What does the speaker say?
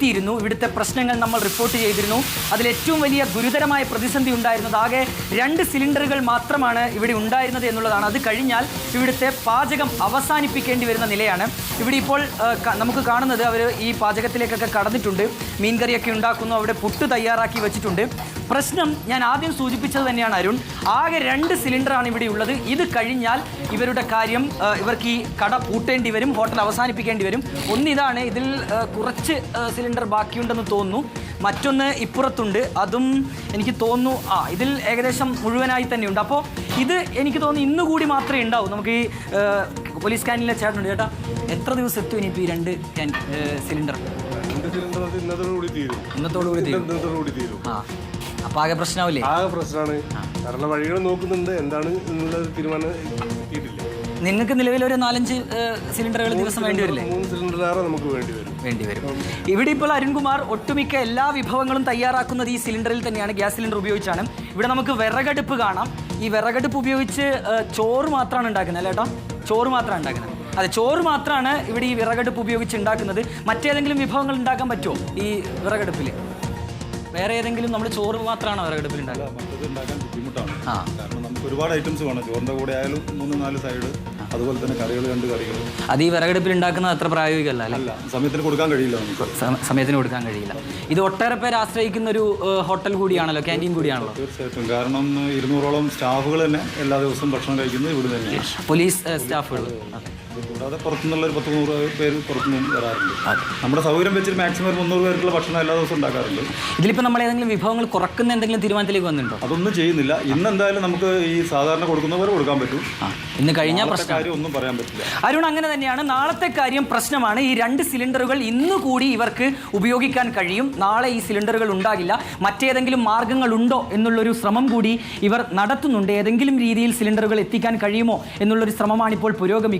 എത്തിയിരുന്നു. ഇവിടുത്തെ പ്രശ്നങ്ങൾ നമ്മൾ റിപ്പോർട്ട് ചെയ്തിരുന്നു. അതിലേറ്റവും വലിയ ഗുരുതരമായ പ്രതിസന്ധി ഉണ്ടായിരുന്നത് ആകെ 2 സിലിണ്ടറുകൾ മാത്രമാണ് ഇവിടെ ഉണ്ടായിരുന്നത് എന്നുള്ളതാണ്. അത് കഴിഞ്ഞാൽ ഇവിടുത്തെ പാചകം അവസാനിപ്പിക്കേണ്ടി വരുന്ന നിലയാണ്. ഇവിടെ ഇപ്പോൾ നമുക്ക് കാണുന്നത് അവർ ഈ പാചകത്തിലേക്കൊക്കെ കടന്നിട്ടുണ്ട്. മീൻകറിയൊക്കെ ഉണ്ടാക്കുന്നു, അവിടെ പുട്ട് തയ്യാറാക്കി വെച്ചിട്ടുണ്ട്. പ്രശ്നം ഞാൻ ആദ്യം സൂചിപ്പിച്ചത് തന്നെയാണ് അരുൺ. ആകെ 2 സിലിണ്ടറാണ് ഇവിടെ ഉള്ളത്. ഇത് കഴിഞ്ഞാൽ ഇവരുടെ കാര്യം, ഇവർക്ക് ഈ കട പൂട്ടേണ്ടി വരും, ഹോട്ടൽ അവസാനിപ്പിക്കേണ്ടി വരും. ഒന്നിതാണ്, ഇതിൽ കുറച്ച് സിലിണ്ടർ ബാക്കിയുണ്ടെന്ന് തോന്നുന്നു. മറ്റൊന്ന് ഇപ്പുറത്തുണ്ട്, അതും എനിക്ക് തോന്നുന്നു ഇതിൽ ഏകദേശം മുഴുവനായി തന്നെയുണ്ട്. അപ്പോൾ ഇത് എനിക്ക് തോന്നുന്നു ഇന്നുകൂടി മാത്രമേ ഉണ്ടാവൂ. നമുക്ക് ഈ പോലീസ് ക്യാനിലെ ചേട്ടനുണ്ട്. ചേട്ടാ, എത്ര ദിവസം എത്തും ഇനിയിപ്പോൾ ഈ 2 സിലിണ്ടർ? ഇന്നത്തോടുകൂടി തീരും. അപ്പോൾ ആകെ പ്രശ്നമാവില്ലേ? ആകെ പ്രശ്നമാണ്. കാരണം വഴികൾ നോക്കുന്നുണ്ട്, എന്താണ് എന്നുള്ളത് തീരുമാനം എത്തിയിട്ടില്ല. നിങ്ങൾക്ക് നിലവിൽ ഒരു 4-5 സിലിണ്ടറുകൾ ദിവസം വേണ്ടി വരില്ലേ? 3 സിലിണ്ടർ നമുക്ക് വേണ്ടി വരും. ഇവിടെ ഇപ്പോൾ അരുൺകുമാർ ഒട്ടുമിക്ക എല്ലാ വിഭവങ്ങളും തയ്യാറാക്കുന്നത് ഈ സിലിണ്ടറിൽ തന്നെയാണ്, ഗ്യാസ് സിലിണ്ടർ ഉപയോഗിച്ചാണ്. ഇവിടെ നമുക്ക് വിറകടുപ്പ് കാണാം. ഈ വിറകടുപ്പ് ഉപയോഗിച്ച് ചോറ് മാത്രമാണ് ഉണ്ടാക്കുന്നത് അല്ലേ ഏട്ടാ? ചോറ് മാത്രമാണ് ഉണ്ടാക്കുന്നത്. അതെ, ചോറ് മാത്രമാണ് ഇവിടെ ഈ വിറകടുപ്പ് ഉപയോഗിച്ച് ഉണ്ടാക്കുന്നത്. മറ്റേതെങ്കിലും വിഭവങ്ങൾ ഉണ്ടാക്കാൻ പറ്റുമോ ഈ വിറകടുപ്പിൽ? വേറെ ഏതെങ്കിലും നമ്മൾ ചോറ് മാത്രമാണോ വിറകടുപ്പിൽ ഉണ്ടാക്കുക? മറ്റത് ഉണ്ടാക്കാൻ ബുദ്ധിമുട്ടാണ്. കാരണം നമുക്ക് ഒരുപാട് ഐറ്റംസ് വേണം. ചോറിൻ്റെ കൂടെ ആയാലും 3-4 സൈഡ്, അതുപോലെ തന്നെ കറികൾ 2 കറികൾ. അത് ഈ വിറകടുപ്പിൽ ഉണ്ടാക്കുന്നത് അത്ര പ്രായോഗികമല്ല അല്ല, സമയത്തിന് കൊടുക്കാൻ കഴിയില്ല. നമുക്ക് സമയത്തിന് കൊടുക്കാൻ കഴിയില്ല. ഇത് ഒട്ടേറെ പേര് ആശ്രയിക്കുന്ന ഒരു ഹോട്ടൽ കൂടിയാണല്ലോ, ക്യാൻറ്റീൻ കൂടിയാണല്ലോ. തീർച്ചയായിട്ടും. കാരണം 200ഓളം സ്റ്റാഫുകൾ തന്നെ എല്ലാ ദിവസവും ഭക്ഷണം കഴിക്കുന്നത് ഇവിടെ തന്നെയാണ്. പോലീസ് സ്റ്റാഫുകൾ കൂടാതെ പുറത്തുനിന്നുള്ള ഒരു 10-100 പേര് പുറത്തുനിന്നും വരാറുണ്ട്. നമ്മുടെ സൗകര്യം വെച്ചിട്ട് മാക്സിമം 300 പേർക്കുള്ള ഭക്ഷണം എല്ലാ ദിവസവും ഉണ്ടാക്കാറുണ്ട്. ഇതിലിപ്പോൾ നമ്മൾ ഏതെങ്കിലും വിഭവങ്ങൾ കുറക്കുന്ന എന്തെങ്കിലും തീരുമാനത്തിലേക്ക് വന്നിട്ടുണ്ടോ? അതൊന്നും ചെയ്യുന്നില്ല. ഇന്ന് എന്തായാലും നമുക്ക് ഈ സാധാരണ കൊടുക്കുന്ന പോലെ കൊടുക്കാൻ പറ്റും. ഇന്ന് കഴിഞ്ഞാൽ കാര്യം ഒന്നും പറയാൻ പറ്റില്ല. അരുൺ, അങ്ങനെ തന്നെയാണ്. നാളത്തെ കാര്യം പ്രശ്നമാണ്. ഈ 2 സിലിണ്ടറുകൾ ഇന്ന് കൂടി ഇവർക്ക് ഉപയോഗിക്കാൻ കഴിയും. നാളെ ഈ സിലിണ്ടറുകൾ ഉണ്ടാകില്ല. മറ്റേതെങ്കിലും മാർഗ്ഗങ്ങളുണ്ടോ എന്നുള്ളൊരു ശ്രമം കൂടി ഇവർ നടത്തുന്നുണ്ട്. ഏതെങ്കിലും രീതിയിൽ സിലിണ്ടറുകൾ എത്തിക്കാൻ കഴിയുമോ എന്നുള്ളൊരു ശ്രമമാണ് ഇപ്പോൾ പുരോഗമിക്കുന്നത്.